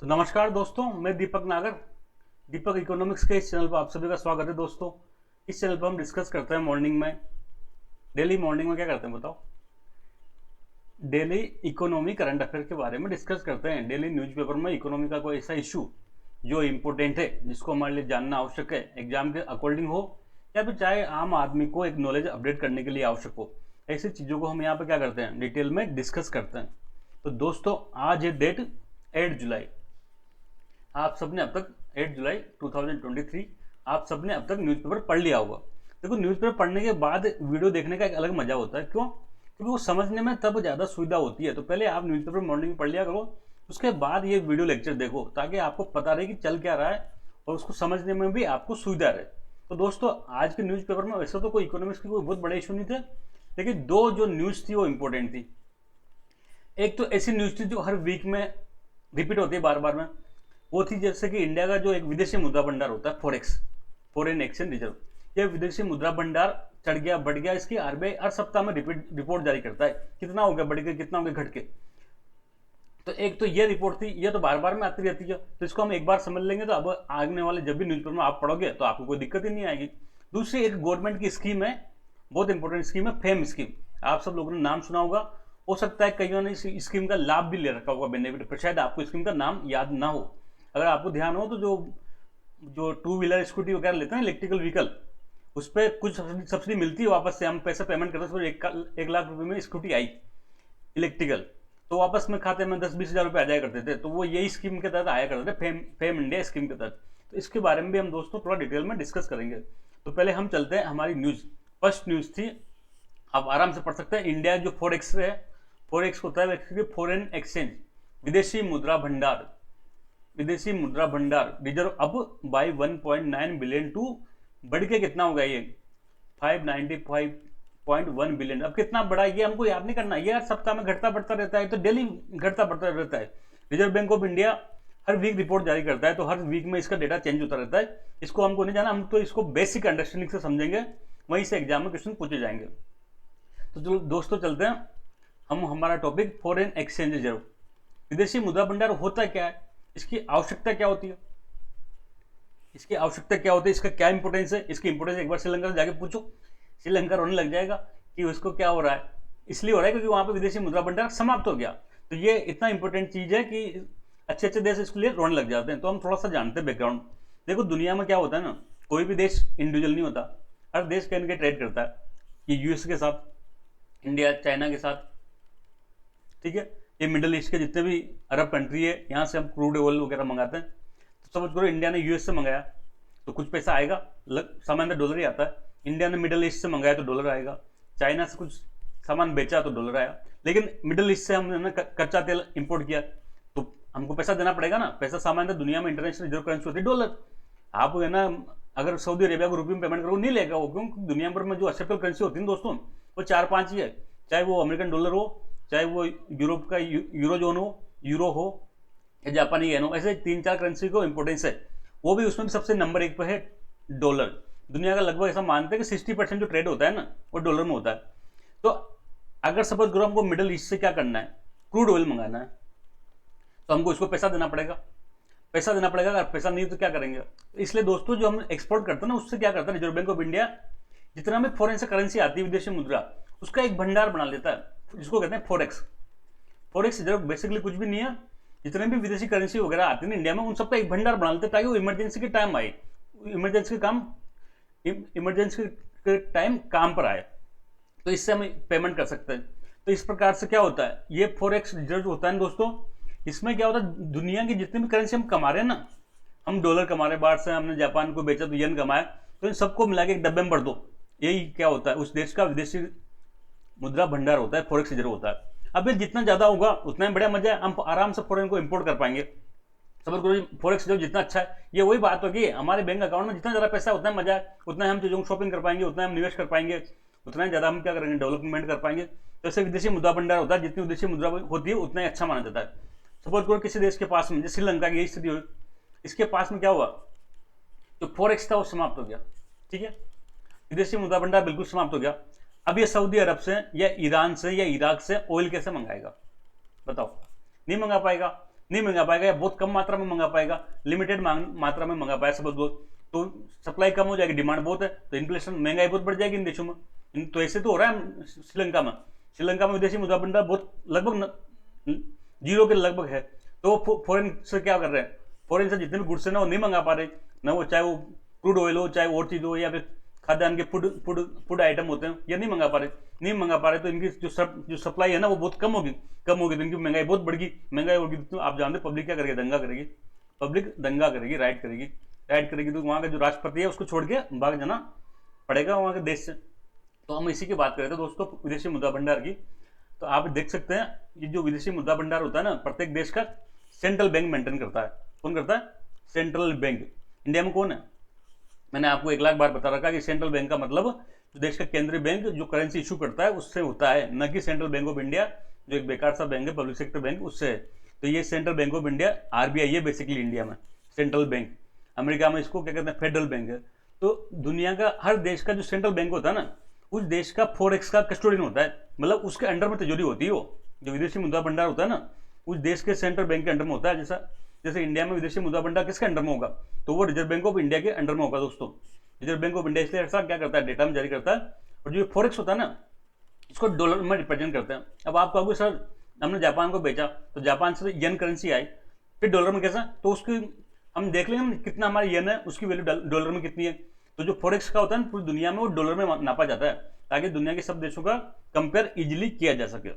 तो नमस्कार दोस्तों, मैं दीपक नागर। दीपक इकोनॉमिक्स के इस चैनल पर आप सभी का स्वागत है। दोस्तों, इस चैनल पर हम डिस्कस करते हैं मॉर्निंग में, डेली मॉर्निंग में क्या करते हैं बताओ? डेली इकोनॉमी करंट अफेयर के बारे में डिस्कस करते हैं। डेली न्यूज़पेपर में इकोनॉमी का कोई ऐसा इशू जो इम्पोर्टेंट है, जिसको हमारे लिए जानना आवश्यक है, एग्जाम के अकॉर्डिंग हो या फिर चाहे आम आदमी को एक नॉलेज अपडेट करने के लिए आवश्यक हो, ऐसी चीज़ों को हम यहाँ पे क्या करते हैं, डिटेल में डिस्कस करते हैं। तो दोस्तों, आज है डेट 8 जुलाई। आप सबने अब तक 8 जुलाई 2023 आप सबने अब तक न्यूज़पेपर पढ़ लिया होगा। देखो, न्यूज़पेपर पढ़ने के बाद वीडियो देखने का एक अलग मजा होता है। क्यों? क्योंकि वो समझने में तब ज़्यादा सुविधा होती है। तो पहले आप न्यूज़पेपर मॉर्निंग में पढ़ लिया करो, उसके बाद ये वीडियो लेक्चर देखो, ताकि आपको पता रहे कि चल क्या रहा है और उसको समझने में भी आपको सुविधा रहे। तो दोस्तों, आज के न्यूज़पेपर में वैसे तो कोई इकोनॉमिक्स की कोई बहुत बड़े इशू नहीं थे, लेकिन दो जो न्यूज़ थी वो इंपॉर्टेंट थी। एक तो ऐसी न्यूज़ थी जो हर वीक में रिपीट होती है बार बार में, वो थी जैसे कि इंडिया का जो एक विदेशी मुद्रा भंडार होता है, फॉरेक्स, फॉरेन एक्सचेंज रिजर्व, ये विदेशी मुद्रा भंडार चढ़ गया, बढ़ गया। इसकी आरबीआई हर सप्ताह में रिपोर्ट जारी करता है, कितना हो गया बढ़ के, कितना हो गया घट के। तो एक तो ये रिपोर्ट थी, ये तो बार बार में आती रहती है, तो इसको हम एक बार समझ लेंगे तो अब आने वाले जब भी न्यूज़पेपर में आप पढ़ोगे तो आपको कोई दिक्कत ही नहीं आएगी। दूसरी एक गवर्नमेंट की स्कीम है, बहुत इंपॉर्टेंट स्कीम है, फेम स्कीम। आप सब लोगों ने नाम सुना होगा, हो सकता है कईयों ने इस स्कीम का लाभ भी ले रखा होगा, बेनिफिट, पर शायद आपको स्कीम का नाम याद ना हो। अगर आपको ध्यान हो तो जो जो टू व्हीलर स्कूटी वगैरह लेते हैं, इलेक्ट्रिकल व्हीकल, उस पर कुछ सब्सिडी मिलती है, वापस से हम पैसा पेमेंट करते हैं। 1 लाख रुपए में स्कूटी आई इलेक्ट्रिकल, तो वापस में खाते में 10-20 हज़ार रुपये आ जाया करते थे। तो वो यही स्कीम के तहत आया करते थे, फेम इंडिया स्कीम के तहत। तो इसके बारे में भी हम दोस्तों थोड़ा डिटेल में डिस्कस करेंगे। तो पहले हम चलते हैं हमारी न्यूज़। फर्स्ट न्यूज़ थी, आप आराम से पढ़ सकते हैं। इंडिया जो फॉरेक्स है, फॉरेक्स होता है फॉरेन एक्सचेंज, विदेशी मुद्रा भंडार, विदेशी मुद्रा भंडार रिजर्व अब बाई 1.9 बिलियन टू बढ़ के कितना होगा ये 595.1 बिलियन। अब कितना बड़ा ये हमको याद नहीं करना, ये हर सप्ताह में घटता बढ़ता रहता है, तो डेली घटता बढ़ता रहता है। रिजर्व बैंक ऑफ इंडिया हर वीक रिपोर्ट जारी करता है, तो हर वीक में इसका डेटा चेंज होता रहता है। इसको हमको नहीं जाना, हम तो इसको बेसिक अंडरस्टैंडिंग से समझेंगे, वहीं से एग्जाम में क्वेश्चन पूछे जाएंगे। तो चलो दोस्तों, चलते हैं हम हमारा टॉपिक फॉरेन एक्सचेंज रिजर्व। विदेशी मुद्रा भंडार होता क्या है, इसकी आवश्यकता क्या होती है, इसकी आवश्यकता क्या होती है, इसका क्या इंपोर्टेंस है। इसकी इंपोर्टेंस एक बार श्रीलंका से जाके पूछो, श्रीलंका रोने लग जाएगा कि उसको क्या हो रहा है। इसलिए हो रहा है क्योंकि वहां पे विदेशी मुद्रा भंडार समाप्त हो गया। तो ये इतना इंपॉर्टेंट चीज है कि अच्छे अच्छे देश इसके लिए रोने लग जाते हैं। तो हम थोड़ा सा जानते हैं बैकग्राउंड। देखो, दुनिया में क्या होता है ना, कोई भी देश इंडिविजुअल नहीं होता, हर देश कहीं ना कहीं ट्रेड करता है। ये यूएस के साथ, इंडिया चाइना के साथ, ठीक है, ये मिडिल ईस्ट के जितने भी अरब कंट्री है, यहाँ से हम क्रूड ऑयल वगैरह मंगाते हैं। तो समझ करो, इंडिया ने यूएस से मंगाया तो कुछ पैसा आएगा, सामान्य डॉलर ही आता है। इंडिया ने मिडिल ईस्ट से मंगाया तो डॉलर आएगा, चाइना से कुछ सामान बेचा तो डॉलर आया। लेकिन मिडिल ईस्ट से हमने कच्चा तेल इंपोर्ट किया तो हमको पैसा देना पड़ेगा ना। पैसा सामान्य दुनिया में इंटरनेशनल रिजर्व करेंसी होती है डॉलर। आप है ना, अगर सऊदी अरेबिया को रुपये में पेमेंट करो, नहीं लेगा वो, क्यों? दुनिया भर में जो एक्सेप्टेबल करेंसी होती है दोस्तों, वो 4-5 ही है। चाहे वो अमेरिकन डॉलर हो, चाहे वो यूरोप का यूरोजोन हो, यूरो हो, या जापानी येन हो, ऐसे 3-4 करेंसी को इंपोर्टेंस है। वो भी उसमें भी सबसे नंबर 1 पे है डॉलर। दुनिया का लगभग ऐसा मानते हैं कि 60% जो ट्रेड होता है ना, वो डॉलर में होता है। तो अगर सपोज करो हमको मिडिल ईस्ट से क्या करना है, क्रूड ऑयल मंगाना है, तो हमको इसको पैसा देना पड़ेगा, पैसा देना पड़ेगा। अगर पैसा नहीं तो क्या करेंगे। इसलिए दोस्तों, जो हम एक्सपोर्ट करते हैं ना, उससे क्या करता है रिजर्व बैंक ऑफ इंडिया, जितना भी फॉरेन से करेंसी आती है, विदेशी मुद्रा, उसका एक भंडार बना लेता है, जिसको कहते हैं फॉरेक्स। फॉरेक्स रिजर्व बेसिकली कुछ भी नहीं है, जितने भी विदेशी करेंसी वगैरह आती है इंडिया में, उन सबका एक भंडार बना लेते हैं, ताकि वो इमरजेंसी के टाइम आए, इमरजेंसी के टाइम काम पर आए, तो इससे हम पेमेंट कर सकते हैं। तो इस प्रकार से क्या होता है, ये फॉरेक्स रिजर्व होता है दोस्तों। इसमें क्या होता है, दुनिया की जितनी भी करेंसी हम कमा रहे हैं ना, हम डॉलर कमा रहे हैं, बाहर से हमने जापान को बेचा तो येन कमाया, तो इन सबको मिला के एक डब्बे में भर दो। यही क्या होता है, उस देश का विदेशी मुद्रा भंडार होता है, फॉरेक्स रिजर्व होता है। अब ये जितना ज्यादा होगा उतना ही बड़ा मजा है, हम आराम से फॉरेन को इंपोर्ट कर पाएंगे। समझ करो, फॉरेक्स रिजर्व जितना अच्छा है, ये वही बात होगी, हमारे बैंक अकाउंट में जितना ज्यादा पैसा है उतना मजा है, उतना हम चीजों को शॉपिंग कर पाएंगे, उतना हम निवेश कर पाएंगे, उतना ही ज्यादा हम क्या करेंगे, डेवलपमेंट कर पाएंगे। तो ऐसे विदेशी मुद्रा भंडार होता है, जितनी विदेशी मुद्रा होती है उतना ही अच्छा माना जाता है। सपोज करो किसी देश के पास में, जैसे श्रीलंका की यही स्थिति हुई, इसके पास में क्या हुआ, जो फॉरेक्स था वो समाप्त हो गया, ठीक है, विदेशी मुद्रा भंडार बिल्कुल समाप्त हो गया। अब ये सऊदी अरब से या ईरान से या इराक से ऑयल कैसे मंगाएगा, बताओ? नहीं मंगा पाएगा। नहीं मंगा पाएगा या बहुत कम मात्रा में मंगा पाएगा, लिमिटेड मात्रा में मंगा पाएगा सब लोग, तो सप्लाई कम हो जाएगी, डिमांड बहुत है, तो इन्फ्लेशन महंगाई बहुत बढ़ जाएगी इन देशों में। तो ऐसे तो हो रहा है श्रीलंका में विदेशी मुद्रा भंडार बहुत लगभग जीरो के लगभग है। तो फॉरेन से क्या कर रहे हैं, फॉरेन से जितने भी गुड्स है ना वो नहीं मंगा पा रहे ना, वो चाहे वो क्रूड ऑयल हो, चाहे और चीज हो, या फिर खाद्यान्न के फूड आइटम होते हैं, ये नहीं मंगा पा रहे, तो इनकी जो सप्लाई है ना वो बहुत कम होगी, तो इनकी महंगाई बहुत बढ़गी, तो आप जानते पब्लिक क्या करेगी, दंगा करेगी, राइट करेगी, तो वहाँ का जो राष्ट्रपति है उसको छोड़ के भाग जाना पड़ेगा वहाँ के देश से। तो हम इसी की बात कर रहे थे दोस्तों, विदेशी मुद्रा भंडार की। तो आप देख सकते हैं ये जो विदेशी मुद्रा भंडार होता है ना, प्रत्येक देश का सेंट्रल बैंक मेंटेन करता है। कौन करता है? Central bank. इंडिया में कौन है? मैंने आपको 1 लाख बार बता रखा कि सेंट्रल बैंक का मतलब जो देश का केंद्रीय बैंक जो करेंसी इशू करता है उससे होता है, न कि सेंट्रल बैंक ऑफ इंडिया जो एक बेकार सा बैंक है, पब्लिक सेक्टर बैंक, उससे है। तो ये central bank of India RBI है बेसिकली इंडिया में, सेंट्रल बैंक। अमेरिका में इसको क्या कहते हैं? फेडरल बैंक है। तो दुनिया का हर देश का जो सेंट्रल बैंक होता है ना, उस देश का फॉरेक्स का कस्टोडियन होता है, मतलब उसके अंडर में तिजोरी होती है। वो जो विदेशी मुद्रा भंडार होता है ना, उस देश के सेंट्रल बैंक के अंडर में होता है। जैसे इंडिया में विदेशी मुद्रा भंडार किसके अंडर में होगा? तो वो रिजर्व बैंक ऑफ इंडिया के अंडर में होगा दोस्तों। रिजर्व बैंक ऑफ इंडिया इसलिए ऐसा क्या करता है? डेटा में जारी करता है। और जो फॉरेक्स होता है ना, इसको डॉलर में रिप्रेजेंट करते हैं। अब आप कहोगे सर हमने जापान को बेचा तो जापान से येन करेंसी आई, फिर डॉलर में कैसा? तो उसकी हम देख लेंगे कितना हमारा येन है, उसकी वैल्यू डॉलर में कितनी है। तो जो फॉरेक्स का होता है पूरी दुनिया में वो डॉलर में नापा जाता है, ताकि दुनिया के सब देशों का कंपेयर इजिली किया जा सके।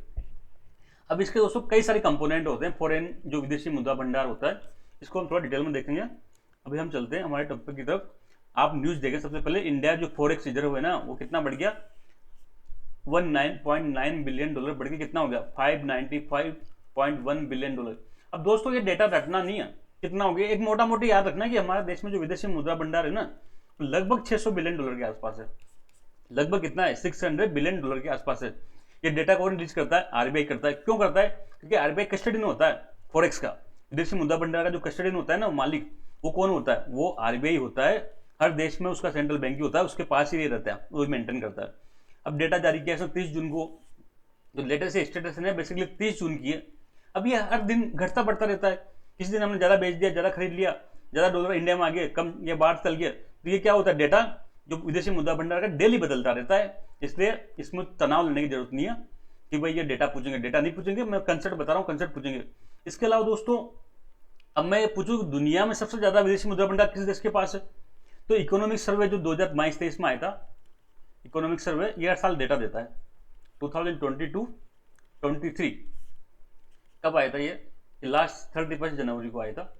अब इसके दोस्तों कई सारे कंपोनेंट होते हैं फॉरेन जो विदेशी मुद्रा भंडार होता है, इसको हम थोड़ा डिटेल में देखेंगे। अभी हम चलते हैं हमारे टॉपिक की तरफ। आप न्यूज देखें। सबसे पहले इंडिया जो फॉरेक्स रिजर्व है ना वो कितना बढ़ गया? 19.9 बिलियन डॉलर बढ़ के कितना हो गया? 595.1 बिलियन डॉलर। अब दोस्तों ये डेटा रटना नहीं है कितना हो गया, एक मोटा मोटी याद रखना कि हमारे देश में जो विदेशी मुद्रा भंडार है ना लगभग 600 बिलियन डॉलर के आसपास है। लगभग कितना है? 600 बिलियन डॉलर के आसपास है। ये डेटा कौन रिलीज करता है? RBI करता है। क्यों करता है? क्योंकि RBI कस्टडियन होता है फॉरेक्स का। विदेशी मुद्रा भंडार का जो कस्टडियन होता है ना, मालिक, वो कौन होता है? वो RBI होता है। हर देश में उसका सेंट्रल बैंक ही होता है, उसके पास ही रहता है, वो मेंटेन करता है। अब डेटा जारी किया 30 जून को, जो लेटेस्ट स्टेटस है बेसिकली 30 जून की है। अब ये हर दिन घटता बढ़ता रहता है। किसी दिन हमने ज़्यादा बेच दिया, ज़्यादा खरीद लिया, ज़्यादा डॉलर इंडिया में आ गए, कम या बाहर चल गया, तो ये क्या होता है? डेटा जो विदेशी मुद्रा भंडार का डेली बदलता रहता है। इसलिए इसमें तनाव लेने की जरूरत नहीं है कि भाई ये डेटा पूछेंगे, डेटा नहीं पूछेंगे, मैं कंसेप्ट बता रहा हूँ, कंसेप्ट पूछेंगे। इसके अलावा दोस्तों अब मैं पूछूँ दुनिया में सबसे ज़्यादा विदेशी मुद्रा भंडार किस देश के पास है? तो इकोनॉमिक सर्वे जो 2022-23 में आया था, इकोनॉमिक सर्वे ये हर साल डेटा देता है। 2022-23 कब आया था? ये लास्ट 31 जनवरी को आया था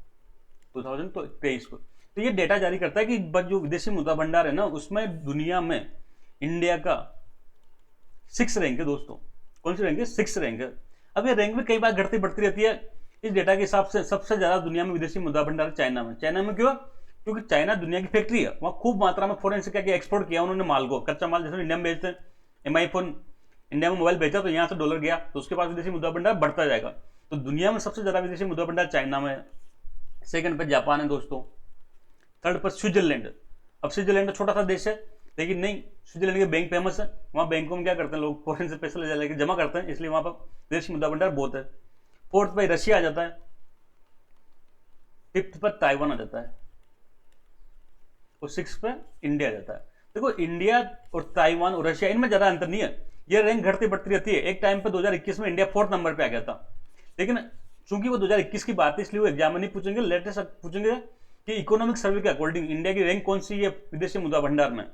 2023 को। तो ये डेटा जारी करता है कि जो विदेशी मुद्रा भंडार है ना उसमें दुनिया में इंडिया का 6 रैंक है दोस्तों। कौन सी रैंक है? 6 रैंक है। अब ये रैंक में कई बार घटती बढ़ती रहती है। इस डेटा के हिसाब से सबसे ज्यादा दुनिया में विदेशी मुद्रा भंडार चाइना में। चाइना में क्यों? क्योंकि चाइना दुनिया की फैक्ट्री है, वहाँ खूब मात्रा में फॉरेन से क्या एक्सपोर्ट किया उन्होंने माल को, कच्चा माल। जैसे इंडिया में बेचते हैं, MI फोन इंडिया में मोबाइल बेचा तो यहाँ से डॉलर गया, तो उसके पास विदेशी मुद्रा भंडार बढ़ता जाएगा। तो दुनिया में सबसे ज्यादा विदेशी मुद्रा भंडार चाइना में है। सेकंड पे जापान है दोस्तों। थर्ड पर स्विट्जरलैंड। अब स्विट्जरलैंड छोटा सा देश है, लेकिन नहीं, स्विट्जरलैंड के बैंक फेमस है। वहाँ बैंकों में क्या करते हैं लोग? फॉरेन से पैसे ले लेकर जमा करते हैं, इसलिए वहाँ पर विदेशी मुद्रा भंडार बहुत है। फोर्थ पे रशिया आ जाता है। फिफ्थ पर ताइवान आ जाता है और 6 पे इंडिया आ जाता है। देखो इंडिया और ताइवान और रशिया इनमें ज्यादा अंतर नहीं है, ये रैंक घटती बढ़ती रहती है। एक टाइम पे 2021 में इंडिया 4th नंबर पे आ गया था, लेकिन चूंकि वो 2021 की बात है इसलिए वो एग्जाम में नहीं पूछेंगे, लेटेस्ट पूछेंगे कि इकोनॉमिक सर्वे के अकॉर्डिंग इंडिया की रैंक कौन सी है विदेशी मुद्रा भंडार में,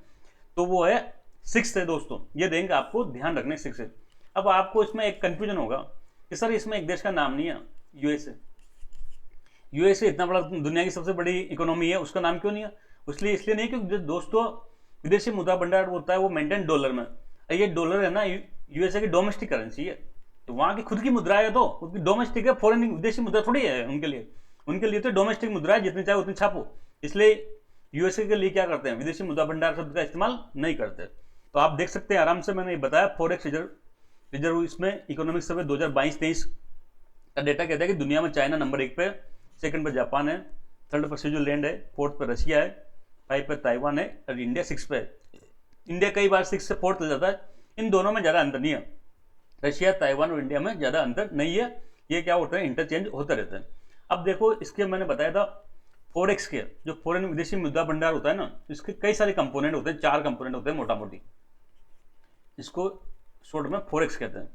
तो वो है 6th है दोस्तों। ये रैंक आपको ध्यान रखने 6 है। अब आपको इसमें एक कंफ्यूजन होगा कि सर इसमें एक देश का नाम नहीं है, यूएसए इतना बड़ा दुनिया की सबसे बड़ी इकोनॉमी है, उसका नाम क्यों नहीं है? इसलिए नहीं क्योंकि दोस्तों विदेशी मुद्रा भंडार होता है वो मेंटेन डॉलर में। ये डॉलर है ना यूएसए की डोमेस्टिक करेंसी है, तो वहां की खुद की मुद्रा है, तो उसकी डोमेस्टिक है, फॉरेन विदेशी मुद्रा थोड़ी है उनके लिए तो डोमेस्टिक मुद्रा है, जितनी चाहे उतनी छापो। इसलिए यूएसए के लिए क्या करते हैं? विदेशी मुद्रा भंडार शब्द का इस्तेमाल नहीं करते। तो आप देख सकते हैं आराम से, मैंने बताया फॉरेक्स रिजर्व इसमें इकोनॉमिक सर्वे 2022-23 का डेटा कहता है कि दुनिया में चाइना नंबर 1 पे, सेकंड पर जापान है, थर्ड पर स्विट्जरलैंड है, फोर्थ पर रशिया है, 5 पर ताइवान है और इंडिया 6 पे है। इंडिया कई बार 6 से 4th जाता है। इन दोनों में ज़्यादा अंतर नहीं है, रशिया, ताइवान और इंडिया में ज़्यादा अंतर नहीं है। ये क्या होता है? इंटरचेंज होता रहता है। अब देखो इसके मैंने बताया था फॉरेक्स के, जो फॉरेन विदेशी मुद्रा भंडार होता है ना, इसके कई सारे कंपोनेंट होते हैं, 4 कंपोनेंट होते हैं मोटा मोटी, इसको शॉर्ट में फॉरेक्स कहते हैं।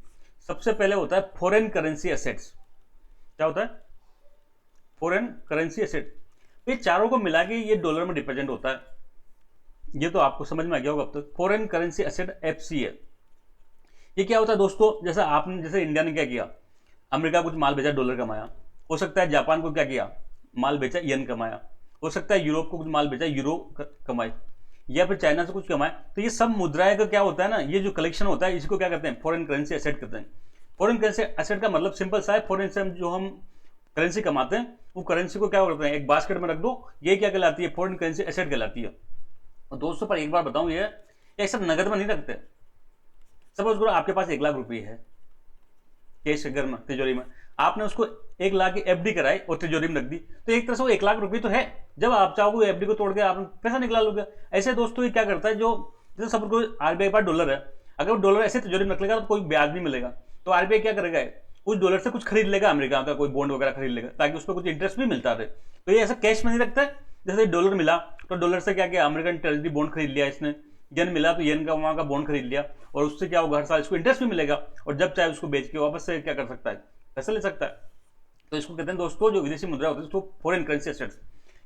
सबसे पहले होता है फॉरेन करेंसी एसेट्स। क्या होता है? Foreign currency asset. ये चारों को मिला के ये डॉलर में रिप्रेजेंट होता है, ये तो आपको समझ में आ गया होगा अब तक। Foreign currency asset FCA। ये क्या होता है दोस्तों? जैसे इंडिया ने क्या किया, अमेरिका कुछ माल बेचा डॉलर कमाया, हो सकता है जापान को क्या किया, माल बेचा येन कमाया, हो सकता है यूरोप को कुछ माल बेचा यूरो कमाए, या फिर चाइना से कुछ कमाए। तो ये सब मुद्राएं का क्या होता है ना, ये जो कलेक्शन होता है इसको क्या कहते हैं? फॉरेन करेंसी एसेट कहते हैं। फॉरेन करेंसी एसेट का मतलब सिंपल सा है, फॉरेन से हम करेंसी कमाते हैं, वो करेंसी को क्या करते हैं, एक बास्केट में रख दो, ये क्या कहलाती है? फॉरेन करेंसी एसेट कहलाती है। और दोस्तों पर एक बार बताऊं, ये सब नगद में नहीं रखते। सपोज करो आपके पास 1 लाख रुपये है कैश घर में, तिजोरी में, आपने उसको 1 लाख की FD कराई और तिजोरी में रख दी, तो एक तरह से वो 1 लाख रुपये तो है। जब आप चाहोगे FD को तोड़ के आप पैसा निकाल लोगे। ऐसे दोस्तों ये क्या करता है, जो जैसे सपोज करो RBI के पास डॉलर है, अगर वो डॉलर ऐसे तिजोरी में रख लेगा तो कोई ब्याज नहीं मिलेगा, तो RBI क्या करेगा, उस डॉलर से कुछ खरीद लेगा, अमेरिका का कोई बॉन्ड वगैरह खरीद लेगा, ताकि उस पर कुछ इंटरेस्ट भी मिलता रहे। तो ये ऐसा कैश में नहीं रखता है। जैसे डॉलर मिला तो डॉलर से क्या किया, अमेरिकन ट्रेजरी बॉन्ड खरीद लिया इसने, येन मिला तो येन का वहां का बॉन्ड खरीद लिया, और उससे क्या होगा, हर साल इसको इंटरेस्ट भी मिलेगा, और जब चाहे उसको बेच के वापस से क्या कर सकता है, पैसा ले सकता है। तो इसको कहते हैं दोस्तों, जो विदेशी मुद्रा होती है उसको फॉरेन करेंसी एसेट्स।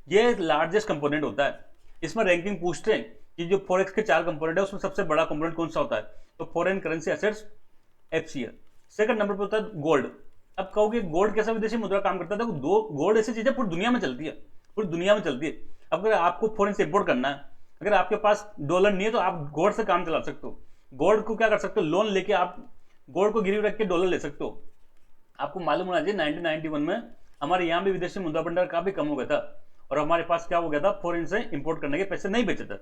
ये लार्जेस्ट कंपोनेंट होता है। इसमें रैंकिंग पूछते हैं कि जो फॉरेक्स के 4 कंपोनेंट है उसमें सबसे बड़ा कंपोनेंट कौन सा होता है, तो foreign currency assets FCA। Second number पर होता है गोल्ड। अब कहोगे गोल्ड कैसा विदेशी मुद्रा काम करता है? देखो गोल्ड ऐसी चीज है पूरी दुनिया में चलती है, पूरी दुनिया में चलती है। अब अगर आपको फॉरेन से इंपोर्ट करना है, अगर आपके पास डॉलर नहीं है तो आप गोल्ड से काम चला सकते हो। गोल्ड को क्या कर सकते हो, लोन लेके आप गोल्ड को गिरवी रख के डॉलर ले सकते हो। आपको मालूम होना चाहिए 1991 में हमारे यहाँ भी विदेशी मुद्रा भंडार काफी कम हो गया था, और हमारे पास क्या हो गया था, फॉरेन से इंपोर्ट करने के पैसे नहीं बचे थे।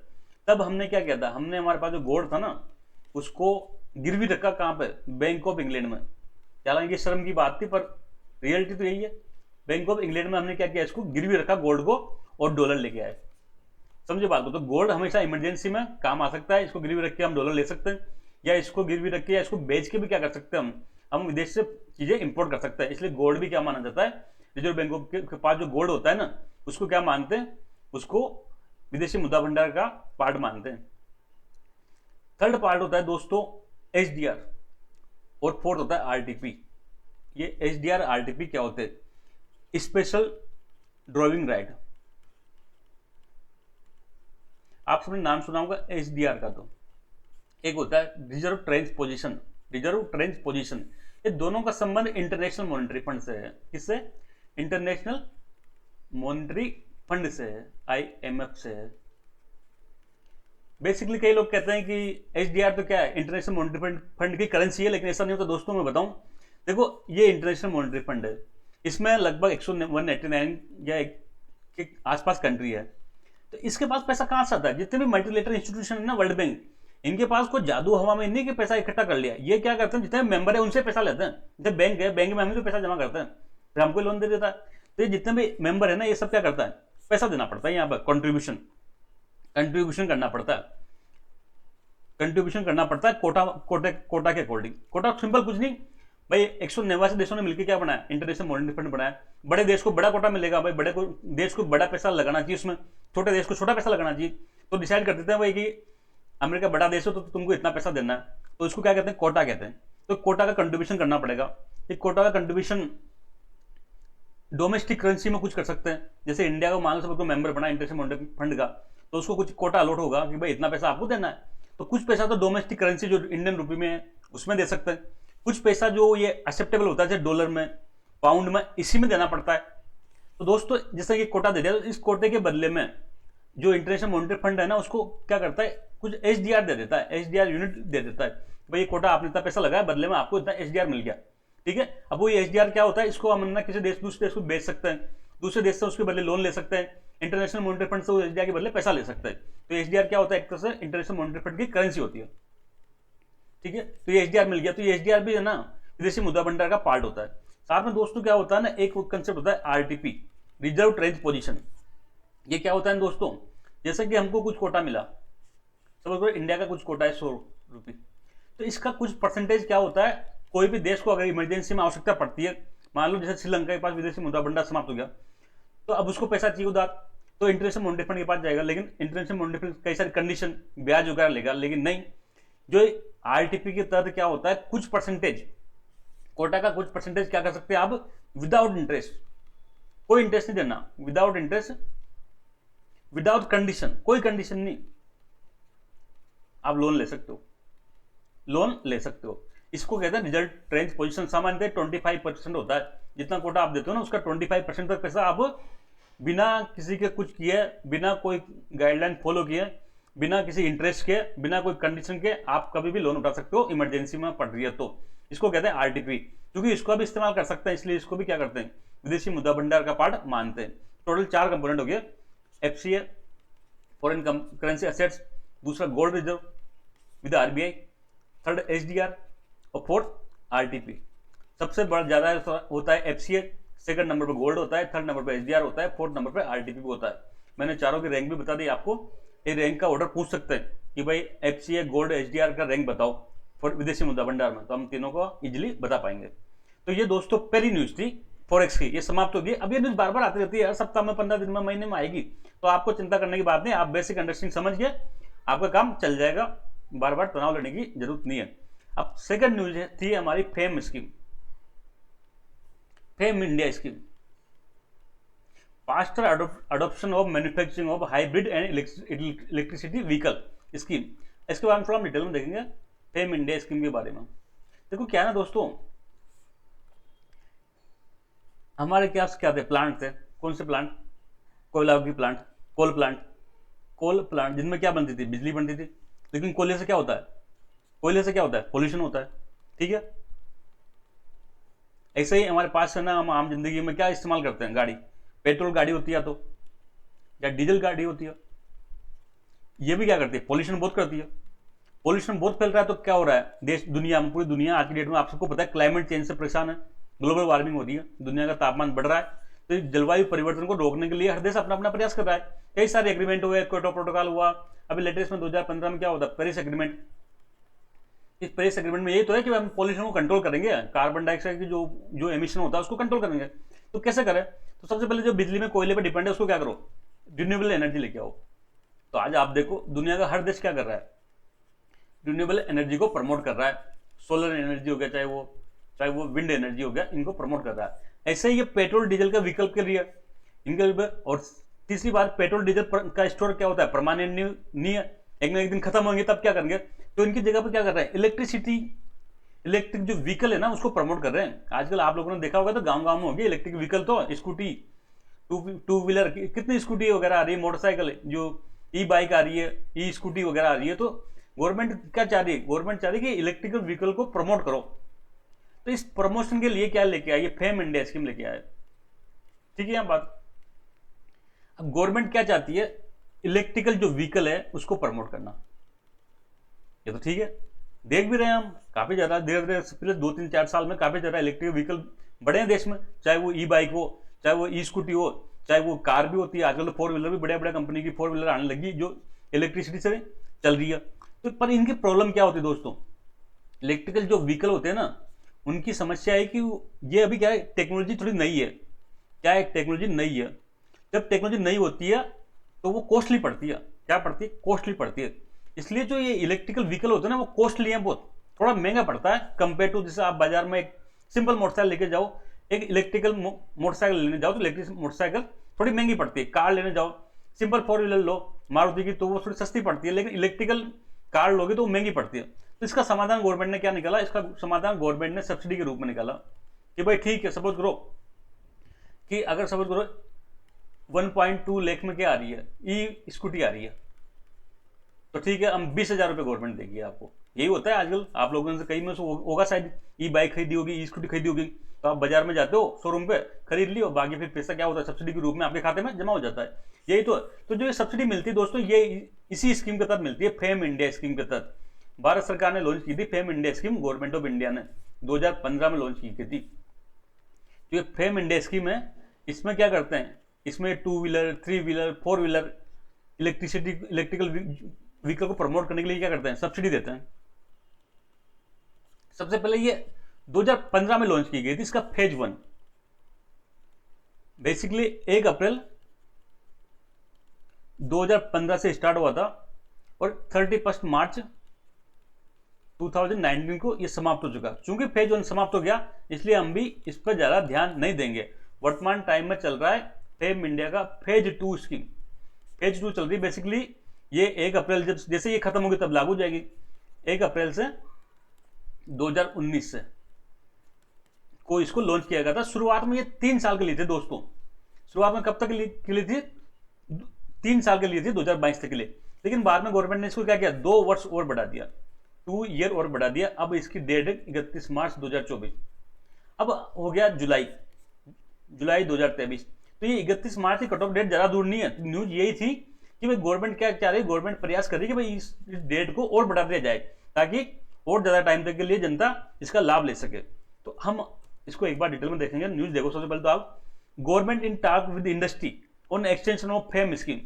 तब हमने क्या किया था, हमने हमारे पास जो गोल्ड था ना उसको गिरवी रखा, कहाँ पे, बैंक ऑफ इंग्लैंड में। हालांकि शर्म की बात थी पर रियलिटी तो यही है। बैंक ऑफ इंग्लैंड में हमने क्या किया, इसको गिरवी रखा गोल्ड को, और डॉलर लेके आए। समझे बात को? तो गोल्ड हमेशा इमरजेंसी में काम आ सकता है, इसको गिरवी रख के हम डॉलर ले सकते हैं, या इसको गिरवी रख के या इसको बेच के भी क्या कर सकते हैं, हम विदेश से चीजें इंपोर्ट कर सकते हैं। इसलिए गोल्ड भी क्या माना जाता है, रिजर्व बैंक के पास जो गोल्ड होता है ना उसको क्या मानते हैं, उसको विदेशी मुद्रा भंडार का पार्ट मानते हैं। थर्ड पार्ट होता है दोस्तों HDR, और फोर्थ होता है RTP। ये HDR RTP क्या होते हैं? Special drawing right. आप सबने नाम सुना होगा HDR का। तो एक होता है reserve trench position, reserve trench position. ये दोनों का संबंध इंटरनेशनल मॉनेटरी फंड से है। किससे? इंटरनेशनल मॉनेटरी फंड से है, IMF से है। बेसिकली कई लोग कहते हैं कि HDR तो क्या है, इंटरनेशनल मॉनेटरी फंड की करेंसी है, लेकिन ऐसा नहीं होता दोस्तों। मैं बताऊं, देखो ये इंटरनेशनल मॉनेटरी फंड है, इसमें लगभग 189 या के आसपास कंट्री है। तो इसके पास पैसा कहां से आता है? जितने भी मल्टीलेटरल इंस्टीट्यूशन है ना, वर्ल्ड बैंक, इनके पास कोई जादू हवा में नहीं कि पैसा इकट्ठा कर लिया। ये क्या करते हैं, जितने मेंबर है उनसे पैसा लेते हैं। जैसे बैंक है, बैंक में हम भी पैसा जमा करते हैं, फिर हमको लोन दे देता है। तो ये जितने भी मेंबर है ना, ये सब क्या करता है, पैसा देना पड़ता है। यहाँ पर कंट्रीब्यूशन करना पड़ता है, कंट्रीब्यूशन करना पड़ता है कोटा के अकॉर्डिंग। कोटा सिंपल कुछ नहीं भाई, 189 देशों ने मिलकर क्या बनाया, इंटरनेशनल मॉनेटरी फंड बनाया। बड़े देश को बड़ा कोटा मिलेगा भाई, बड़े देश को बड़ा पैसा लगाना चाहिए उसमें, छोटे देश को छोटा पैसा लगाना चाहिए। तो डिसाइड कर देते हैं भाई कि अमेरिका बड़ा देश हो तो तुमको इतना पैसा देना है, तो इसको क्या कहते हैं, कोटा कहते हैं। तो कोटा का कंट्रीब्यूशन करना पड़ेगा। ये कोटा का कंट्रीब्यूशन डोमेस्टिक करेंसी में कुछ कर सकते हैं। जैसे इंडिया को मान लो सबको मेंबर बना इंटरनेशनल मॉनेटरी फंड का, तो उसको कुछ कोटा अलॉट होगा कि भाई इतना पैसा आपको देना है। तो कुछ पैसा तो डोमेस्टिक करेंसी जो इंडियन रुपये में है उसमें दे सकते हैं, कुछ पैसा जो ये एक्सेप्टेबल होता है जैसे डॉलर में, पाउंड में, इसी में देना पड़ता है। तो दोस्तों जैसे ये कोटा दे दिया, तो इस कोटे के बदले में जो इंटरनेशनल मॉनेटरी फंड है ना, उसको क्या करता है, कुछ HDR दे देता है, HDR यूनिट दे देता है। भाई ये कोटा आपने इतना पैसा लगाया, बदले में आपको इतना HDR मिल गया, ठीक है। अब वो HDR क्या होता है, इसको हम ना किसी देश दूसरे देश को बेच सकते हैं, दूसरे देश से उसके बदले लोन ले सकते हैं, इंटरनेशनल मॉनेटरी फंड से वो HDR के बदले पैसा ले सकते हैं। तो HDR क्या होता है, एक तरह से इंटरनेशनल मॉनेटरी फंड की करेंसी होती है, ठीक है। तो ये HDR मिल गया, तो ये HDR भी है ना विदेशी मुद्रा भंडार का पार्ट होता है। साथ में दोस्तों क्या होता है ना, एक कंसेप्ट होता है RTP, रिजर्व ट्रेंच पोजीशन। ये क्या होता है दोस्तों, जैसे कि हमको कुछ कोटा मिला, समझ लो इंडिया का कुछ कोटा है 100 रुपये, तो इसका कुछ परसेंटेज क्या होता है, कोई भी देश को अगर इमरजेंसी में आवश्यकता पड़ती है मान लो जैसे श्रीलंका के पास विदेशी मुद्रा भंडार समाप्त हो गया, तो अब उसको पैसा चाहिए उधार, तो इंटरनेशनल मॉनिटरी फंड के पास जाएगा, लेकिन इंटरनेशनल मॉनिटरी फंड कई सारी कंडीशन ब्याज वगैरह लेगा, लेकिन नहीं, जो आरटीपी के तहत क्या होता है, कुछ परसेंटेज, कोटा का कुछ परसेंटेज क्या कर सकते हैं आप, विदाउट इंटरेस्ट, कोई इंटरेस्ट नहीं देना, विदाउट इंटरेस्ट, विदाउट कंडीशन, कोई कंडीशन नहीं, आप लोन ले सकते हो, लोन ले सकते हो। इसको कहते हैं रिजल्ट ट्रेंच पोजीशन। सामान्यतः 25% होता है, जितना कोटा आप देते हो ना उसका 25% तक पैसा आप बिना किसी के कुछ किए, बिना कोई गाइडलाइन फॉलो किए, बिना किसी इंटरेस्ट के, बिना कोई कंडीशन के आप कभी भी लोन उठा सकते हो, इमरजेंसी में पड़ रही है तो। इसको कहते हैं आरटीपी, क्योंकि इसको भी इस्तेमाल कर सकते हैं, इसलिए इसको भी क्या करते हैं, विदेशी मुद्रा भंडार का पार्ट मानते हैं। टोटल 4 कंपोनेंट हो गए, एफसीए फॉरेन करेंसी एसेट्स, दूसरा gold reserve with RBI, third HDR और फोर्थ आरटीपी। सबसे बड़ा ज्यादा होता है एफसीए, सेकंड नंबर पर गोल्ड होता है, थर्ड नंबर पर एचडीआर होता है, फोर्थ नंबर पर आरटीपी होता है। मैंने चारों की रैंक भी बता दी आपको, ये रैंक का ऑर्डर पूछ सकते हैं कि भाई एफसीए, गोल्ड, एचडीआर का रैंक बताओ फॉर विदेशी मुद्रा भंडार में, तो हम तीनों को इजिली बता पाएंगे। तो ये दोस्तों पहली न्यूज थी फॉरेक्स की, ये समाप्त होगी। अब ये न्यूज बार बार आती रहती है, हर सप्ताह में, 15 दिन में, महीने में आएगी, तो आपको चिंता करने की बात नहीं, आप बेसिक अंडरस्टैंडिंग समझ गए, आपका काम चल जाएगा, बार बार तनाव लेने की जरूरत नहीं है। अब सेकंड न्यूज थी हमारी fame scheme, fame India scheme, faster adoption of manufacturing of hybrid and electricity vehicle scheme. इसके बारे में थोड़ा हम डिटेल में देखेंगे, फेम इंडिया स्कीम के बारे में। देखो क्या है ना दोस्तों, हमारे क्या थे, प्लांट थे, कौन से प्लांट, कोयला की प्लांट, कोल प्लांट, जिनमें क्या बनती थी, बिजली बनती थी। लेकिन कोयले से क्या होता है, कोयले से क्या होता है, पोल्यूशन होता है, ठीक है। ऐसे ही हमारे पास है ना, हम आम जिंदगी में क्या इस्तेमाल करते हैं, गाड़ी, पेट्रोल गाड़ी होती है तो, या डीजल गाड़ी होती है, ये भी क्या करती है, पोल्यूशन बहुत करती है। पोल्यूशन बहुत फैल रहा है तो क्या हो रहा है, देश दुनिया में, पूरी दुनिया आज की डेट में आप सबको पता है क्लाइमेट चेंज से परेशान है, ग्लोबल वार्मिंग हो रही है, दुनिया का तापमान बढ़ रहा है, तो जलवायु परिवर्तन को रोकने के लिए हर देश अपना अपना प्रयास कर रहा है। कई सारे एग्रीमेंट हुए, क्योटो प्रोटोकॉल हुआ, अभी लेटेस्ट में 2015 में क्या होता है, पेरिस एग्रीमेंट। इस पेरिस एग्रीमेंट में यही तो है कि हम पोल्यूशन को कंट्रोल करेंगे, कार्बन डाइऑक्साइड की जो एमिशन होता है उसको कंट्रोल करेंगे। तो कैसे करें, तो सबसे पहले जो बिजली में कोयले पर डिपेंड है उसको क्या करो, रिन्यूएबल एनर्जी लेके आओ। तो आज आप देखो दुनिया का हर देश क्या कर रहा है, रिन्यूएबल एनर्जी को प्रमोट कर रहा है, सोलर एनर्जी हो गया, चाहे वो विंड एनर्जी हो गया, इनको प्रमोट कर रहा है। ऐसे ही ये पेट्रोल डीजल का विकल्प के लिए इनके। और तीसरी बात, पेट्रोल डीजल का स्टोर क्या होता है, परमानेंट नहीं है, एक ना एक दिन खत्म होंगे, तब क्या करेंगे, तो इनकी जगह पर क्या कर रहे हैं, इलेक्ट्रिक जो व्हीकल है ना उसको प्रमोट कर रहे हैं। आजकल आप लोगों ने देखा होगा तो गांव गांव में होगी इलेक्ट्रिक व्हीकल, तो स्कूटी, टू व्हीलर, कितनी स्कूटी वगैरह आ रही है, मोटरसाइकिल, जो ई बाइक आ रही है, ई स्कूटी वगैरह आ रही है। तो गवर्नमेंट क्या चाह रही है, गवर्नमेंट चाह रही है कि इलेक्ट्रिकल व्हीकल को प्रमोट करो। तो इस प्रमोशन के लिए क्या लेके आई, फेम इंडिया स्कीम लेके आए, ठीक है यहाँ बात। अब गवर्नमेंट क्या चाहती है, इलेक्ट्रिकल जो व्हीकल है उसको प्रमोट करना, ये तो ठीक है, देख भी रहे हैं हम, काफी ज्यादा धीरे धीरे पिछले 2-3-4 साल में काफी ज्यादा इलेक्ट्रिक व्हीकल बढ़े हैं देश में, चाहे वो ई बाइक हो, चाहे वो ई स्कूटी हो, चाहे वो कार भी होती है, आजकल तो 4 व्हीलर भी बड़े बड़े कंपनी की 4 व्हीलर आने लगी जो इलेक्ट्रिसिटी से चल रही है। तो पर इनकी प्रॉब्लम क्या होती है दोस्तों, इलेक्ट्रिकल जो व्हीकल होते हैं ना, उनकी समस्या है कि ये अभी क्या है, टेक्नोलॉजी थोड़ी नई है, क्या है, टेक्नोलॉजी नई है। जब टेक्नोलॉजी नई होती है तो वो कॉस्टली पड़ती है, क्या पड़ती है, कॉस्टली पड़ती है। इसलिए जो ये इलेक्ट्रिकल व्हीकल होते हैं ना वो कॉस्टली है, बहुत थोड़ा महंगा पड़ता है कंपेयर टू, जैसे आप बाजार में एक सिंपल मोटरसाइकिल लेके जाओ, एक इलेक्ट्रिकल मोटरसाइकिल लेने जाओ तो इलेक्ट्रिक मोटरसाइकिल थोड़ी महंगी पड़ती है। कार लेने जाओ, सिंपल 4 व्हीलर लो मारुति की, तो वो थोड़ी सस्ती पड़ती है, लेकिन इलेक्ट्रिकल कार लोगे तो वो महंगी पड़ती है। तो इसका समाधान गवर्नमेंट ने क्या निकाला, इसका समाधान गवर्नमेंट ने सब्सिडी के रूप में निकाला कि भाई ठीक है, सपोज करो कि अगर सपोज करो 1.2 लाख में क्या आ रही है, ई स्कूटी आ रही है, तो ठीक है, हम 20,000 रुपये गवर्नमेंट देगी आपको। यही होता है आजकल, आप लोगों से कई में से होगा शायद, ई बाइक खरीदी होगी, ई स्कूटी खरीदी होगी, तो आप बाजार में जाते हो, शोरूम पे खरीद लियो, बाकी फिर पैसा क्या होता है, सब्सिडी के रूप में आपके खाते में जमा हो जाता है। यही तो जो ये सब्सिडी मिलती है दोस्तों, ये इसी स्कीम के तहत मिलती है, फेम इंडिया स्कीम के तहत। भारत सरकार ने लॉन्च की थी fame India scheme, government of India ने 2015 में लॉन्च की थी। जो ये फेम इंडिया स्कीम है, इसमें क्या करते हैं, इसमें 2 wheeler, 3 wheeler, 4 wheeler electrical vehicle को प्रमोट करने के लिए क्या करते हैं, सब्सिडी देते हैं। सबसे पहले ये 2015 में लॉन्च की गई थी, इसका फेज 1, बेसिकली 1 अप्रैल 2015 से स्टार्ट हुआ था और 31 मार्च 2019 को ये समाप्त हो चुका। चूंकि फेज 1 समाप्त हो गया इसलिए हम भी इस पर ज़्यादा ध्यान नहीं देंगे। वर्तमान टाइम में चल रहा है फेम इंडिया का फेज 2 स्कीम। फेज 2 चल रही है। बेसिकली ये 1 अप्रैल जब जैसे ये खत्म होगी तब लागू हो जाएगी। 1 अप्रैल से 2019 से को इसको लॉन्च किया गया था। शुरुआत में ये 3 साल के लिए थे दोस्तों। शुरुआत में कब तक के लिए थी? 3 साल के लिए थी, 2022 तक के लिए। लेकिन बाद में गवर्नमेंट ने इसको क्या किया, 2 वर्ष और बढ़ा दिया, 2 ईयर और बढ़ा दिया। अब इसकी डेट है 31 मार्च 2024। अब हो गया जुलाई 2023। तो ये 31 मार्च की कट ऑफ डेट ज्यादा दूर नहीं है। न्यूज यही थी कि भाई गवर्नमेंट क्या चाह रही है, गवर्नमेंट प्रयास कर रही है कि भाई इस डेट को और बढ़ा दिया जाए ताकि और ज्यादा टाइम तक के लिए जनता इसका लाभ ले सके। तो हम इसको एक बार डिटेल में देखेंगे। न्यूज देखो। सबसे पहले तो आप, government in talk with industry on extension of fame scheme.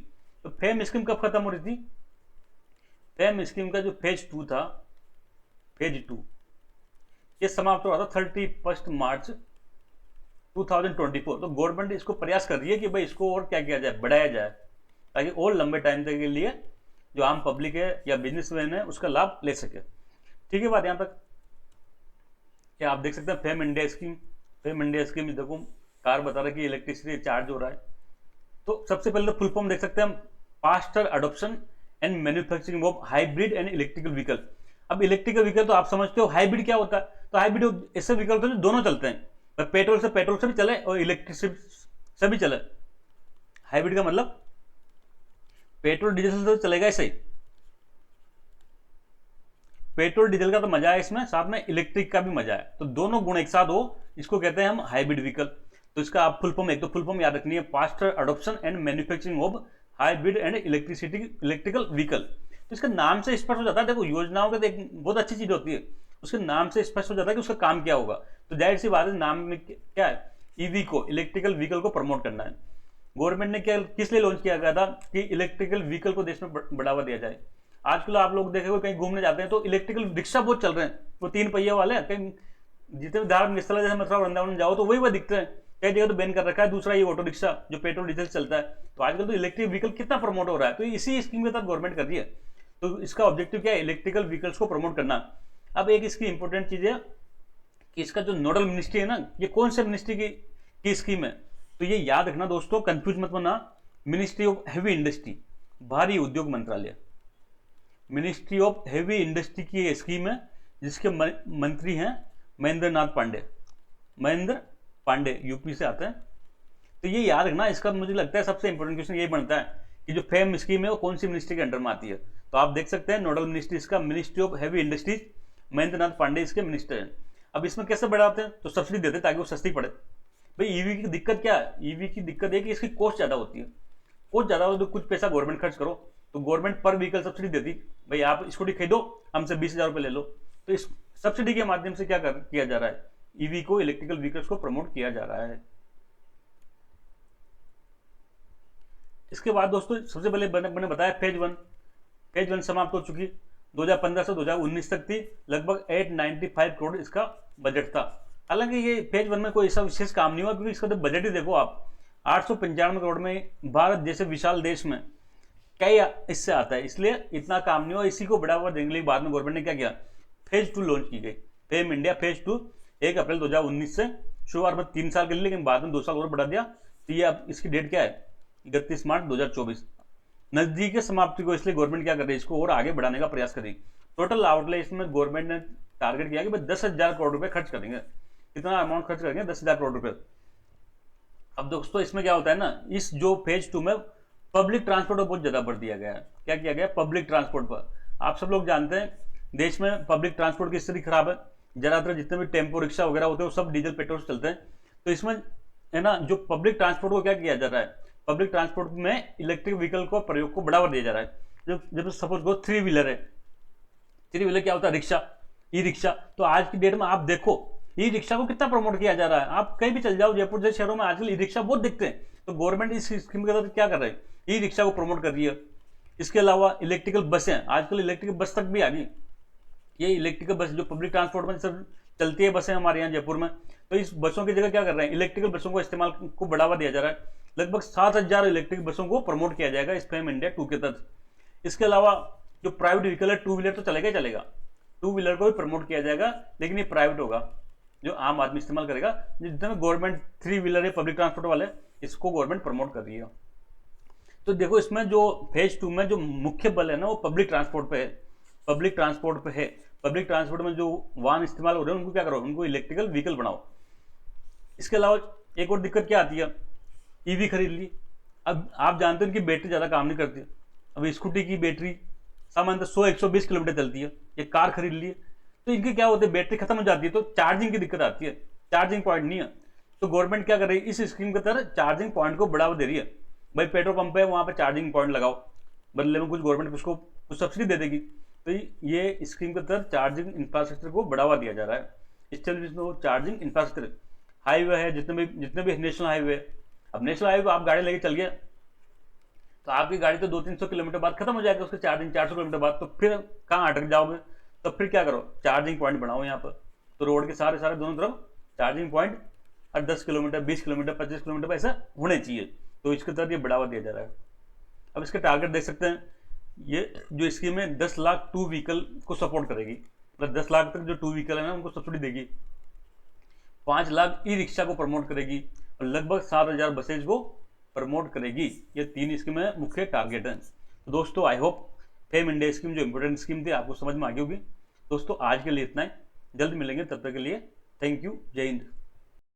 तो फेम स्कीम कब खत्म हो रही थी? फेम स्कीम का जो फेज 2 था, फेज 2 ये समाप्त हो रहा था 31 मार्च 2024। तो गवर्नमेंट इसको प्रयास कर रही है कि भाई इसको और क्या किया जाए, बढ़ाया जाए ताकि और लंबे टाइम तक के लिए जो आम पब्लिक है या बिजनेसमैन है उसका लाभ ले सके। ठीक है बात यहां तक? क्या आप देख सकते हैं fame India scheme. Fame India scheme देखो, कार बता रहा है कि इलेक्ट्रिसिटी चार्ज हो रहा है। तो सबसे पहले तो फुल फॉर्म देख सकते हैं हम, faster adoption and manufacturing of hybrid and electrical vehicle. अब इलेक्ट्रिकल व्हीकल तो आप समझते हो, हाइब्रिड क्या होता है? तो हाइब्रिड ऐसे व्हीकल होते हैं जो दोनों चलते हैं, पेट्रोल से भी चले और इलेक्ट्रिक से भी चले। हाइब्रिड का मतलब पेट्रोल डीजल से चलेगा ऐसे ही। पेट्रोल डीजल का तो मजा है इसमें, साथ में इलेक्ट्रिक का भी मजा है। तो दोनों गुण एक साथ हो, इसको कहते हैं हम हाइब्रिड व्हीकल। तो इसका आप फुल फॉर्म, एक तो फुल फॉर्म याद रखनी है, faster adoption and manufacturing of hybrid and electrical vehicle. तो इसका नाम से स्पष्ट हो जाता है। देखो योजनाओं का एक बहुत अच्छी चीज होती है, उसके नाम से स्पष्ट हो जाता है कि उसका काम क्या होगा। तो जाहिर सी बात है, नाम में क्या है, ईवी को, इलेक्ट्रिकल व्हीकल को प्रमोट करना है। गवर्नमेंट ने क्या किस लिए लॉन्च किया गया था कि इलेक्ट्रिकल व्हीकल को देश में बढ़ावा दिया जाए। आजकल आप लोग देखे कहीं घूमने जाते हैं तो इलेक्ट्रिकल रिक्शा बहुत चल रहे हैं, वो 3 पहिया वाले। कहीं जितने धार्मिक स्थल जैसे मथुरा वृंदावन जाओ तो वही दिखते हैं। कई जगह तो बैन कर रखा है। दूसरा ये ऑटो रिक्शा जो पेट्रोल डीजल चलता है। तो आजकल तो इलेक्ट्रिक व्हीकल कितना प्रमोट हो रहा है, तो इसी स्कीम के तहत गवर्नमेंट कर रही है। तो इसका ऑब्जेक्टिव क्या है, इलेक्ट्रिकल व्हीकल्स को प्रमोट करना। अब एक इसकी इंपॉर्टेंट चीज है कि इसका जो नोडल मिनिस्ट्री है ना, ये कौन से मिनिस्ट्री की स्कीम है, तो ये याद रखना दोस्तों, कंफ्यूज मत होना। मिनिस्ट्री ऑफ हैवी इंडस्ट्री, भारी उद्योग मंत्रालय, मिनिस्ट्री ऑफ हैवी इंडस्ट्री की स्कीम है जिसके मंत्री हैं महेंद्र नाथ पांडे। महेंद्र पांडे यूपी से आते हैं। तो ये याद रखना। इसका मुझे लगता है सबसे इंपॉर्टेंट क्वेश्चन यही बनता है कि जो फेम स्कीम है वो कौन सी मिनिस्ट्री के अंडर में आती है। तो आप देख सकते हैं नोडल मिनिस्ट्री इसका ministry of heavy industries, Mahendra Nath Pandey इसके मिनिस्टर हैं। अब इसमें कैसे बढ़ाते हैं, तो सब्सिडी देते हैं ताकि वो सस्ती पड़े। भाई ईवी की दिक्कत क्या है, ईवी की दिक्कत है कि इसकी कॉस्ट ज्यादा होती है। कॉस्ट ज्यादा हो तो कुछ पैसा गवर्नमेंट खर्च करो, तो गवर्नमेंट पर व्हीकल सब्सिडी देती, भाई आप स्कूटी खरीदो हमसे 20,000 रुपये ले लो। तो इस सब्सिडी के माध्यम से क्या किया जा रहा है, ईवी को, इलेक्ट्रिकल व्हीकल्स को प्रमोट किया जा रहा है। इसके बाद दोस्तों सबसे पहले मैंने बताया फेज 1 समाप्त हो चुकी, 2015 से 2019 तक थी। लगभग 895 करोड़ इसका बजट था। हालांकि ये फेज 1 में कोई ऐसा विशेष काम नहीं हुआ, क्योंकि इसका तो बजट ही देखो आप, 895 करोड़ में भारत जैसे विशाल देश में कई इससे आता है, इसलिए इतना काम नहीं हुआ। इसी को बढ़ावा देने के लिए बाद में गवर्नमेंट ने क्या किया, फेज 2 लॉन्च की गई, फेम इंडिया फेज 2, 1 अप्रैल 2019 से। शुरुआत में 3 साल के लिए, लेकिन बाद में 2 साल और बढ़ा दिया। तो ये अब इसकी डेट क्या है, 31 मार्च 2024। नजदीक समाप्ति को इसलिए गवर्नमेंट क्या कर रही है, इसको और आगे बढ़ाने का प्रयास करेगी। टोटल आउटले इसमें गवर्नमेंट ने टारगेट किया कि 10,000 करोड़ रुपए खर्च करेंगे। कितना अमाउंट खर्च करेंगे, 10,000 करोड़ रुपए। अब दोस्तों इसमें क्या होता है ना, इस जो फेज 2 में पब्लिक ट्रांसपोर्ट पर बहुत ज्यादा बढ़ दिया गया है। क्या किया गया, पब्लिक ट्रांसपोर्ट पर। आप सब लोग जानते हैं देश में पब्लिक ट्रांसपोर्ट की स्थिति खराब है। ज्यादातर जितने भी टेम्पो रिक्शा वगैरह होते हैं वो सब डीजल पेट्रोल से चलते हैं। तो इसमें है ना, जो पब्लिक ट्रांसपोर्ट को क्या किया जा रहा है, पब्लिक ट्रांसपोर्ट में इलेक्ट्रिक व्हीकल को प्रयोग को बढ़ावा दिया जा रहा है। जब सपोज गो 3 व्हीलर है, 3 व्हीलर क्या होता है, रिक्शा, ई रिक्शा। तो आज की डेट में आप देखो ई रिक्शा को कितना प्रमोट किया जा रहा है। आप कहीं भी चल जाओ, जयपुर जैसे शहरों में आजकल ई रिक्शा बहुत दिखते हैं। तो गवर्नमेंट इस स्कीम के तहत क्या कर रही है, ई रिक्शा को प्रमोट कर रही है। इसके अलावा इलेक्ट्रिकल बसें, आजकल इलेक्ट्रिकल बस तक भी आ गई। ये इलेक्ट्रिकल बस जो पब्लिक ट्रांसपोर्ट में चलती है बसें हमारे यहाँ जयपुर में, तो इस बसों की जगह क्या कर रहे हैं, इलेक्ट्रिकल बसों को इस्तेमाल को बढ़ावा दिया जा रहा है। लगभग 7,000 इलेक्ट्रिक बसों को प्रमोट किया जाएगा इस फेम इंडिया 2 के तहत। इसके अलावा जो प्राइवेट व्हीकल है, टू व्हीलर तो चलेगा ही चलेगा, टू व्हीलर को भी प्रमोट किया जाएगा, लेकिन ये प्राइवेट होगा, जो आम आदमी इस्तेमाल करेगा। जितने गवर्नमेंट 3 व्हीलर है, पब्लिक ट्रांसपोर्ट वाले, इसको गवर्नमेंट प्रमोट कर रही है। तो देखो इसमें जो फेज 2 में जो मुख्य बल है ना, वो पब्लिक ट्रांसपोर्ट पे है, पब्लिक ट्रांसपोर्ट पे है। पब्लिक ट्रांसपोर्ट में जो वाहन इस्तेमाल हो रहे हैं उनको क्या करो, उनको इलेक्ट्रिकल व्हीकल बनाओ। इसके अलावा एक और दिक्कत क्या आती है, ईवी खरीद ली। अब आप जानते हो इनकी बैटरी ज़्यादा काम नहीं करती। अब स्कूटी की बैटरी सामान्यतः 100-120 किलोमीटर चलती है, ये कार खरीद ली, तो इनकी क्या होती है, बैटरी खत्म हो जाती है, तो चार्जिंग की दिक्कत आती है, चार्जिंग पॉइंट नहीं है। तो गवर्नमेंट क्या कर रही है, इस स्कीम के तहत चार्जिंग पॉइंट को बढ़ावा दे रही है। भाई पेट्रोल पंप है, वहाँ पर चार्जिंग पॉइंट लगाओ, बदले में कुछ गवर्नमेंट उसको कुछ सब्सिडी दे देगी। तो ये स्कीम के तहत चार्जिंग इंफ्रास्ट्रक्चर को बढ़ावा दिया जा रहा है। इसलिए चार्जिंग इंफ्रास्ट्रक्चर, हाईवे है, जितने भी नेशनल हाईवे, अब नेशनल हाईवे आप गाड़ी लेके चल गए तो आपकी गाड़ी तो 200-300 किलोमीटर बाद खत्म हो जाएगा उसकी चार्जिंग, 400 किलोमीटर बाद, तो फिर कहाँ अटक जाओगे। तो फिर क्या करो, चार्जिंग पॉइंट बनाओ यहाँ पर। तो रोड के सारे दोनों तरफ चार्जिंग पॉइंट हर 10 किलोमीटर, 20 किलोमीटर, 25 किलोमीटर पर ऐसा होने चाहिए। तो इसके तहत ये बढ़ावा दिया जा रहा है। अब इसके टारगेट देख सकते हैं, ये जो स्कीम है 10 लाख 2 व्हीकल को सपोर्ट करेगी, मतलब 10 लाख तक जो 2 व्हीकल है ना उनको सब्सिडी देगी। 5 लाख ई रिक्शा को प्रमोट करेगी और लगभग 7,000 बसेज को प्रमोट करेगी। ये 3 स्कीमें मुख्य टारगेट हैं। तो दोस्तों I hope fame India scheme जो इंपोर्टेंट स्कीम थी आपको समझ में आ गई होगी। दोस्तों आज के लिए इतना ही, जल्द मिलेंगे, तब तक के लिए थैंक यू, जय हिंद।